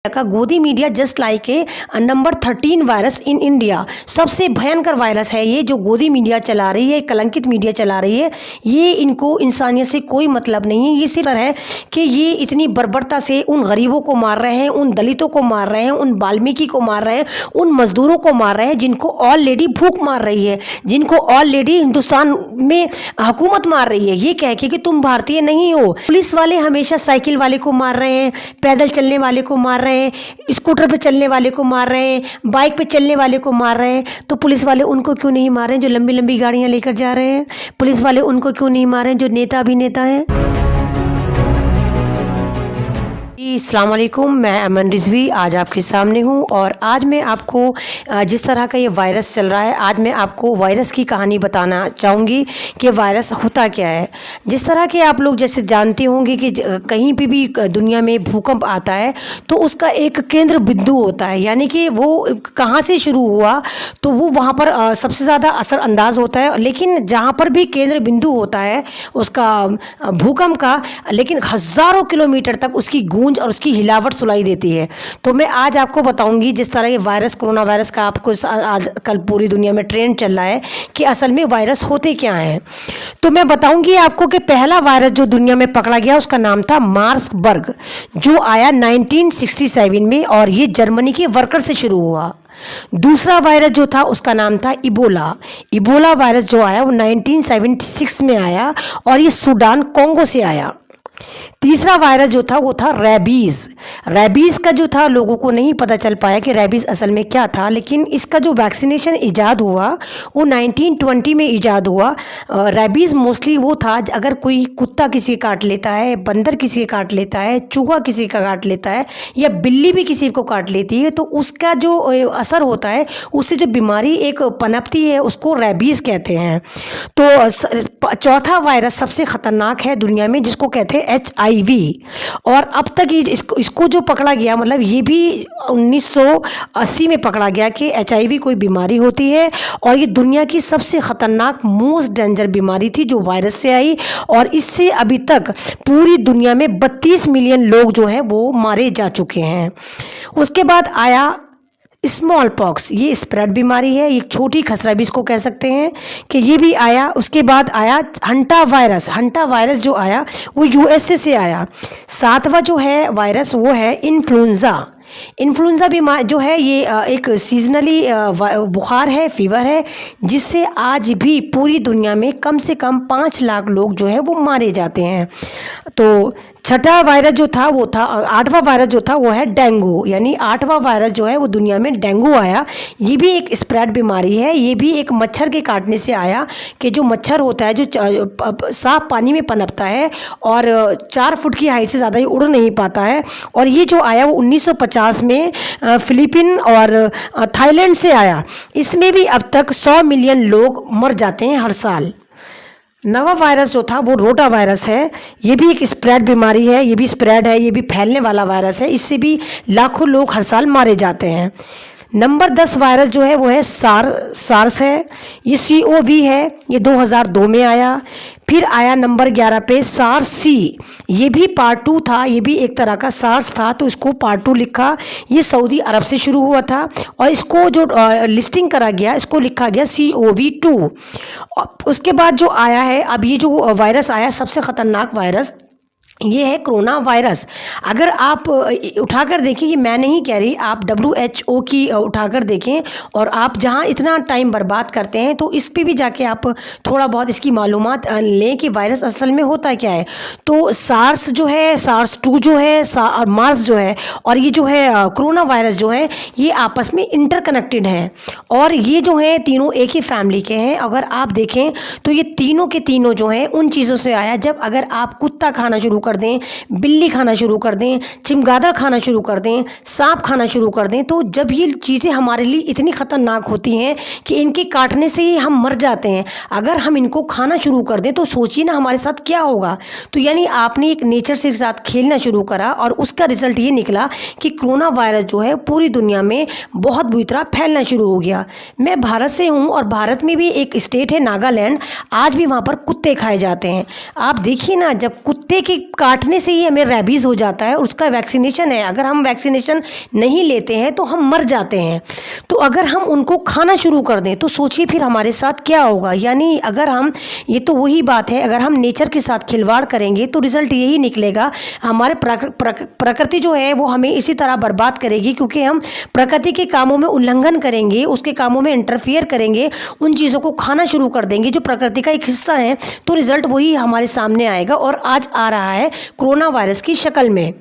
का गोदी media just like a number 13 virus in India. सबसे भयंकर वायरस है ये जो गोदी मीडिया चला रही है, कलंकित मीडिया चला रही है। ये इनको इंसानियत से कोई मतलब नहीं है। ये सिर्फ है कि ये इतनी बर्बरता से उन गरीबों को मार रहे हैं, उन दलितों को मार रहे हैं, उन वाल्मीकि को मार रहे हैं, उन मजदूरों को मार रहे हैं जिनको ऑलरेडी भूख मार रही है, जिनको ऑलरेडी हिंदुस्तान में हुकूमत मार रही है ये कह के कि तुम भारतीय नहीं हो। पुलिस वाले हमेशा साइकिल वाले को मार रहे हैं, पैदल चलने वाले को मार रहे हैं, स्कूटर पे चलने वाले को मार रहे हैं, बाइक पे चलने वाले को मार रहे हैं। तो पुलिस वाले उनको क्यों नहीं मार रहे हैं जो लंबी लंबी गाड़ियां लेकर जा रहे हैं? पुलिस वाले उनको क्यों नहीं मार रहे हैं जो नेता अभिनेता हैं? अस्सलाम वालेकुम, मैं अमन रिजवी आज आपके सामने हूँ और आज मैं आपको जिस तरह का ये वायरस चल रहा है, आज मैं आपको वायरस की कहानी बताना चाहूँगी कि वायरस होता क्या है। जिस तरह के आप लोग जैसे जानते होंगे कि कहीं पे भी दुनिया में भूकंप आता है तो उसका एक केंद्र बिंदु होता है, यानी कि वो कहाँ से शुरू हुआ तो वो वहाँ पर सबसे ज़्यादा असरअंदाज होता है। लेकिन जहाँ पर भी केंद्र बिंदु होता है उसका भूकंप का, लेकिन हज़ारों किलोमीटर तक उसकी गूंज और उसकी हिलावट सुनाई देती है। तो मैं आज आपको बताऊंगी जिस तरह ये वायरस, कोरोना वायरस का आपको आज कल पूरी दुनिया में ट्रेंड चल रहा है कि असल में वायरस होते क्या हैं। तो मैं बताऊंगी आपको कि पहला वायरस जो दुनिया में पकड़ा गया उसका नाम था मार्सबर्ग, जो आया 1967 में और ये जर्मनी के वर्कर से शुरू हुआ। दूसरा वायरस जो था उसका नाम था इबोला। इबोला वायरस जो आया वो 1976 में आया और ये सूडान, कोंगो से आया। तीसरा वायरस जो था वो था रेबीज़। रेबीज़ का जो था लोगों को नहीं पता चल पाया कि रेबीज़ असल में क्या था, लेकिन इसका जो वैक्सीनेशन इजाद हुआ वो 1920 में इजाद हुआ। रेबीज़ मोस्टली वो था अगर कोई कुत्ता किसी का काट लेता है, बंदर किसी का काट लेता है, चूहा किसी का काट लेता है या बिल्ली भी किसी को काट लेती है तो उसका जो असर होता है, उससे जो बीमारी एक पनपती है उसको रेबीज़ कहते हैं। तो चौथा वायरस सबसे ख़तरनाक है दुनिया में जिसको कहते हैं HIV। और अब तक इसको जो पकड़ा गया, मतलब ये भी 1980 में पकड़ा गया कि HIV कोई बीमारी होती है और ये दुनिया की सबसे ख़तरनाक मोस्ट डेंजर बीमारी थी जो वायरस से आई। और इससे अभी तक पूरी दुनिया में 32 मिलियन लोग जो हैं वो मारे जा चुके हैं। उसके बाद आया स्मॉल पॉक्स, ये स्प्रेड बीमारी है, एक छोटी खसरा भी इसको कह सकते हैं कि ये भी आया। उसके बाद आया हंटा वायरस। हंटा वायरस जो आया वो USA से आया। सातवां जो है वायरस वो है इन्फ्लुएंजा। इन्फ्लुएंजा बीमारी जो है ये एक सीजनली बुखार है, फीवर है, जिससे आज भी पूरी दुनिया में कम से कम 5 लाख लोग जो है वो मारे जाते हैं। तो छठा वायरस जो था वो था, 8वां वायरस जो था वो है डेंगू, यानी 8वां वायरस जो है वो दुनिया में डेंगू आया। ये भी एक स्प्रेड बीमारी है, ये भी एक मच्छर के काटने से आया कि जो मच्छर होता है जो साफ पानी में पनपता है और 4 फुट की हाइट से ज़्यादा ये उड़ नहीं पाता है। और ये जो आया वो 1950 में फिलीपीन और थाईलैंड से आया। इसमें भी अब तक 100 मिलियन लोग मर जाते हैं हर साल। 9वां वायरस जो था वो रोटा वायरस है। ये भी एक स्प्रेड बीमारी है, ये भी स्प्रेड है, ये भी फैलने वाला वायरस है। इससे भी लाखों लोग हर साल मारे जाते हैं। नंबर 10 वायरस जो है वो है सार्स है, ये COV है, ये 2002 में आया। फिर आया नंबर 11 पे SARS-C, ये भी पार्ट 2 था, ये भी एक तरह का सार्स था तो इसको पार्ट 2 लिखा। ये सऊदी अरब से शुरू हुआ था और इसको जो लिस्टिंग करा गया इसको लिखा गया COV2। उसके बाद जो आया है अब ये जो वायरस आया सबसे ख़तरनाक वायरस ये है कोरोना वायरस। अगर आप उठाकर देखें, ये मैं नहीं कह रही, आप WHO की उठाकर देखें और आप जहां इतना टाइम बर्बाद करते हैं तो इस पे भी जाके आप थोड़ा बहुत इसकी मालूमात लें कि वायरस असल में होता क्या है। तो सार्स जो है, SARS-2 जो है और मार्स जो है और ये जो है कोरोना वायरस जो है ये आपस में इंटरकनेक्टेड हैं और ये जो है तीनों एक ही फैमिली के हैं। अगर आप देखें तो ये तीनों के तीनों जो हैं उन चीज़ों से आया जब अगर आप कुत्ता खाना शुरू कर दें, बिल्ली खाना शुरू कर दें, चिमगादड़ खाना शुरू कर दें, सांप खाना शुरू कर दें, तो जब ये चीज़ें हमारे लिए इतनी ख़तरनाक होती हैं कि इनके काटने से ही हम मर जाते हैं, अगर हम इनको खाना शुरू कर दें तो सोचिए ना हमारे साथ क्या होगा। तो यानी आपने एक नेचर से साथ खेलना शुरू करा और उसका रिजल्ट ये निकला कि कोरोना वायरस जो है पूरी दुनिया में बहुत बुरी तरह फैलना शुरू हो गया। मैं भारत से हूँ और भारत में भी एक स्टेट है नागालैंड, आज भी वहाँ पर कुत्ते खाए जाते हैं। आप देखिए ना, जब कुत्ते के काटने से ही हमें रेबीज़ हो जाता है, उसका वैक्सीनेशन है। अगर हम वैक्सीनेशन नहीं लेते हैं तो हम मर जाते हैं। तो अगर हम उनको खाना शुरू कर दें तो सोचिए फिर हमारे साथ क्या होगा। यानी अगर हम, ये तो वही बात है, अगर हम नेचर के साथ खिलवाड़ करेंगे तो रिज़ल्ट यही निकलेगा, हमारे प्रकृति जो है वो हमें इसी तरह बर्बाद करेगी, क्योंकि हम प्रकृति के कामों में उल्लंघन करेंगे, उसके कामों में इंटरफियर करेंगे, उन चीज़ों को खाना शुरू कर देंगे जो प्रकृति का एक हिस्सा है, तो रिज़ल्ट वही हमारे सामने आएगा। और आज आ रहा है कोरोना वायरस की शक्ल में।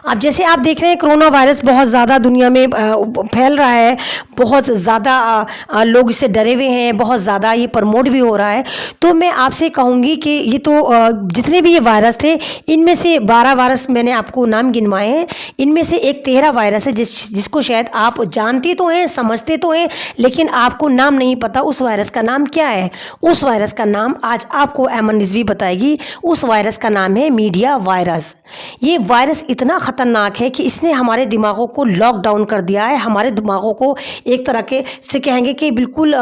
अब जैसे आप देख रहे हैं कोरोना वायरस बहुत ज़्यादा दुनिया में फैल रहा है, बहुत ज़्यादा लोग इससे डरे हुए हैं, बहुत ज़्यादा ये प्रमोट भी हो रहा है। तो मैं आपसे कहूँगी कि ये तो जितने भी ये वायरस थे, इनमें से 12 वायरस मैंने आपको नाम गिनवाए हैं, इनमें से एक 13 वायरस है जिसको शायद आप जानते तो हैं, समझते तो हैं, लेकिन आपको नाम नहीं पता उस वायरस का नाम क्या है। उस वायरस का नाम आज आपको एमन रिजवी बताएगी। उस वायरस का नाम है मीडिया वायरस। ये वायरस इतना ख़तरनाक है कि इसने हमारे दिमागों को लॉकडाउन कर दिया है, हमारे दिमागों को एक तरह के से कहेंगे कि बिल्कुल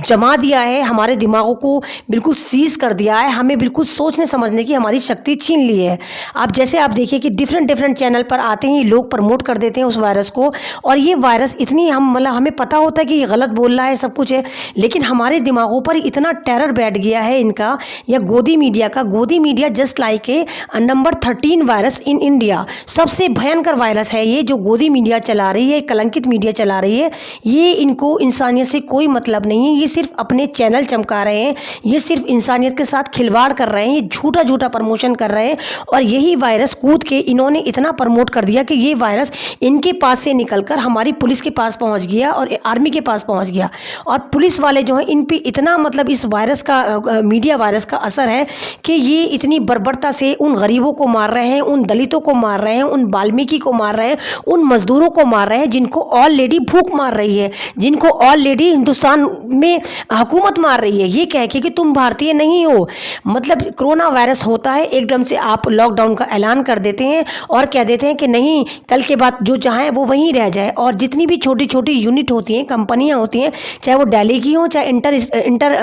जमा दिया है, हमारे दिमागों को बिल्कुल सीज़ कर दिया है, हमें बिल्कुल सोचने समझने की हमारी शक्ति छीन ली है। अब जैसे आप देखिए कि डिफरेंट चैनल पर आते हैं लोग, प्रमोट कर देते हैं उस वायरस को, और ये वायरस इतनी हमें पता होता है कि ये गलत बोल रहा है, सब कुछ है, लेकिन हमारे दिमागों पर इतना टेरर बैठ गया है इनका, या गोदी मीडिया का। गोदी media just like a number 13 virus in India. सबसे भयंकर वायरस है ये जो गोदी मीडिया चला रही है, कलंकित मीडिया चला रही है। ये इनको इंसानियत से कोई मतलब नहीं है, ये सिर्फ अपने चैनल चमका रहे हैं, ये सिर्फ इंसानियत के साथ खिलवाड़ कर रहे हैं, ये झूठा प्रमोशन कर रहे हैं। और यही वायरस कूद के इन्होंने इतना प्रमोट कर दिया कि ये वायरस इनके पास से निकलकर हमारी पुलिस के पास पहुंच गया और आर्मी के पास पहुंच गया। और पुलिस वाले जो हैं इन पे इतना मतलब इस वायरस का, मीडिया वायरस का असर है कि ये इतनी बर्बरता से उन गरीबों को मार रहे हैं, उन दलितों को मार रहे हैं, उन वाल्मीकि को मार रहे हैं, उन मजदूरों को मार रहे हैं जिनको ऑलरेडी भूख मार रही है, जिनको ऑलरेडी हिंदुस्तान में हुकूमत मार रही है, ये कह के कि तुम भारतीय नहीं हो। मतलब कोरोना वायरस होता है, एकदम से आप लॉकडाउन का ऐलान कर देते हैं और कह देते हैं कि नहीं, कल के बाद जो चाहें वो वहीं रह जाए। और जितनी भी छोटी छोटी यूनिट होती हैं, कंपनियां होती हैं, चाहे वो दिल्ली की हों, चाहे इंटर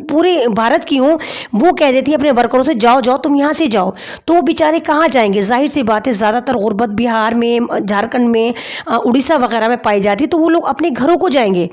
पूरे भारत की हों, वो कह देती हैं अपने वर्करों से जाओ तुम यहाँ से जाओ। तो वो बेचारे कहाँ जाएंगे? जाहिर सी बात है, ज़्यादातर गुर्बत बिहार में, झारखंड में, उड़ीसा वगैरह में पाई जाती है, तो वो लोग अपने घरों को जाएंगे।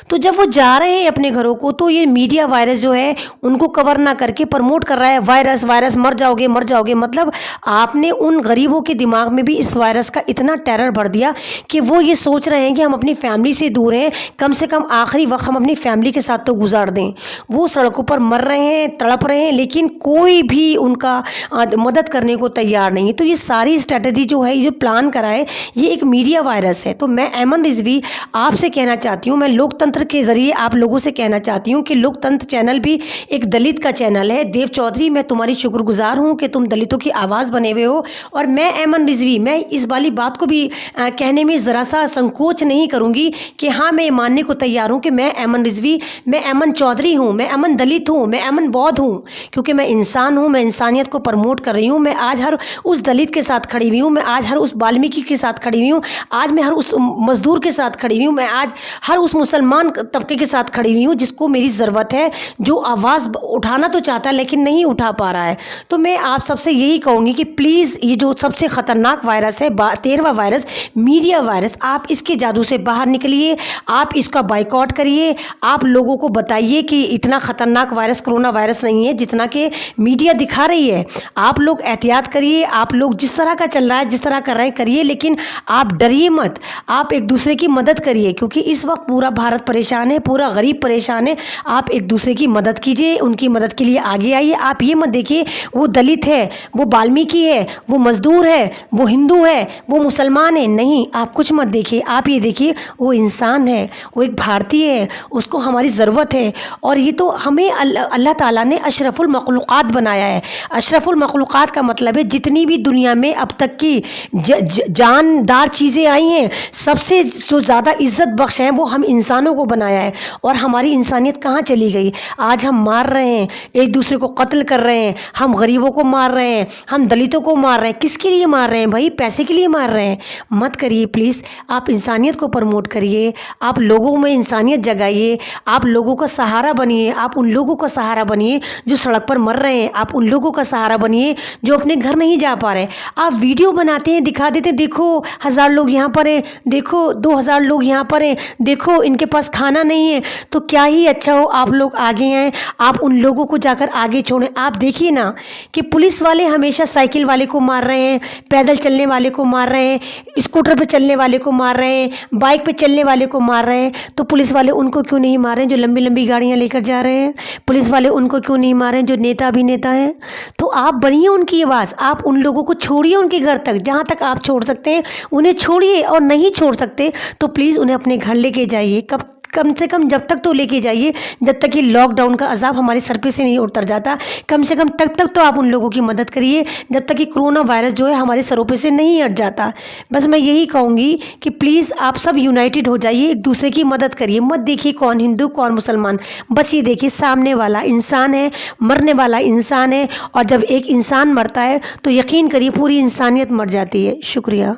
तो जब वो जा रहे हैं अपने घरों को, तो ये मीडिया वायरस जो है उनको कवर ना करके प्रमोट कर रहा है, वायरस मर जाओगे। मतलब आपने उन गरीबों के दिमाग में भी इस वायरस का इतना टेरर भर दिया कि वो ये सोच रहे हैं कि हम अपनी फैमिली से दूर हैं, कम से कम आखिरी वक्त हम अपनी फैमिली के साथ तो गुजार दें। वो सड़कों पर मर रहे हैं, तड़प रहे हैं, लेकिन कोई भी उनका मदद करने को तैयार नहीं है। तो ये सारी स्ट्रेटजी जो है, ये प्लान करा है, ये एक मीडिया वायरस है। तो मैं एमन रिजवी आपसे कहना चाहती हूँ, मैं लोकतंत्र के जरिए आप लोगों से कहना चाहती हूँ कि लोकतंत्र चैनल भी एक दलित का चैनल है। देव चौधरी, मैं तुम्हारी शुक्रगुजार हूँ कि तुम दलितों की आवाज़ बने हुए हो। और मैं एमन रिजवी, मैं इस वाली बात को भी कहने में ज़रा सा संकोच नहीं करूँगी कि हाँ, मैं मानने को तैयार हूँ कि मैं एमन रिजवी, मैं एमन चौधरी हूँ, मैं एमन दलित हूँ, मैं एमन बौद्ध हूँ, क्योंकि मैं इंसान हूँ, मैं इंसानियत को प्रमोट कर रही हूँ। मैं आज हर उस दलित के साथ खड़ी हुई हूँ, मैं आज हर उस वाल्मीकि के साथ खड़ी हुई हूँ, आज मैं हर उस मजदूर के साथ खड़ी हुई हूँ, मैं आज हर उस मुसलमान तबके के साथ खड़ी हुई हूँ जिसको मेरी ज़रूरत है, जो आवाज़ उठाना तो चाहता है लेकिन नहीं उठा पा रहा है। तो मैं आप सबसे यही कहूँगी कि प्लीज़ ये जो सबसे ख़तरनाक वायरस है, 13वां वायरस, मीडिया वायरस, आप इसके जादू से बाहर निकलिए, आप इसका बाइकआउट करिए। आप लोगों को बताइए कि इतना ख़तरनाक वायरस कोरोना वायरस नहीं है जितना कि मीडिया दिखा रही है। आप लोग एहतियात करिए, आप लोग जिस तरह का चल रहा है, जिस तरह कर रहे हैं करिए, लेकिन आप डरिए मत, आप एक दूसरे की मदद करिए, क्योंकि इस वक्त पूरा भारत परेशान है, पूरा गरीब परेशान है। आप एक दूसरे की मदद कीजिए, उनकी मदद के लिए आगे आइए। आप ये मत देखिए वो दलित है, वो वाल्मीकि है, वो मजदूर है, वो हिंदू है, वो मुसलमान है, नहीं, आप कुछ मत देखिए। आप ये देखिए वो इंसान है, वो एक भारतीय है, उसको हमारी ज़रूरत है। और ये तो हमें अल्लाह ताला ने अशरफुल मखलूक़ात बनाया है। अशरफुल मखलूक़ात का मतलब है जितनी भी दुनिया में अब तक की जानदार चीज़ें आई हैं, सबसे जो ज़्यादा इज़्ज़त बख्श हैं वो हम इंसान इंसानों को बनाया है और हमारी इंसानियत कहाँ चली गई। आज हम मार रहे हैं, एक दूसरे को कत्ल कर रहे हैं, हम गरीबों को मार रहे हैं, हम दलितों को मार रहे हैं। किसके लिए मार रहे हैं भाई? पैसे के लिए मार रहे हैं। मत करिए प्लीज़। आप इंसानियत को प्रमोट करिए, आप लोगों में इंसानियत जगाइए, आप लोगों का सहारा बनिए। आप उन लोगों का सहारा बनिए जो सड़क पर मर रहे हैं, आप उन लोगों का सहारा बनिए जो अपने घर नहीं जा पा रहे। आप वीडियो बनाते हैं, दिखा देते, देखो 1000 लोग यहाँ पर हैं, देखो 2000 लोग यहाँ पर हैं, देखो इनके पास खाना नहीं है। तो क्या ही अच्छा हो आप लोग आगे हैं, आप उन लोगों को जाकर आगे छोड़ें। आप देखिए ना कि पुलिस वाले हमेशा साइकिल वाले को मार रहे हैं, पैदल चलने वाले को मार रहे हैं, स्कूटर पे चलने वाले को मार रहे हैं, बाइक पे चलने वाले को मार रहे हैं। तो पुलिस वाले उनको क्यों नहीं मार रहे हैं जो लंबी लंबी गाड़ियाँ लेकर जा रहे हैं? पुलिस वाले उनको क्यों नहीं मार रहे हैं जो नेता अभिनेता हैं? तो आप बनिए उनकी आवाज़। आप उन लोगों को छोड़िए उनके घर तक, जहाँ तक आप छोड़ सकते हैं उन्हें छोड़िए, और नहीं छोड़ सकते तो प्लीज़ उन्हें अपने घर लेके जाइए। कम से कम जब तक तो लेके जाइए जब तक कि लॉकडाउन का अज़ाब हमारे सर पे से नहीं उतर जाता। कम से कम तब तक तो आप उन लोगों की मदद करिए जब तक कि कोरोना वायरस जो है हमारे सरों पे से नहीं हट जाता। बस मैं यही कहूँगी कि प्लीज़ आप सब यूनाइटेड हो जाइए, एक दूसरे की मदद करिए। मत देखिए कौन हिंदू कौन मुसलमान, बस ये देखिए सामने वाला इंसान है, मरने वाला इंसान है। और जब एक इंसान मरता है तो यकीन करिए पूरी इंसानियत मर जाती है। शुक्रिया।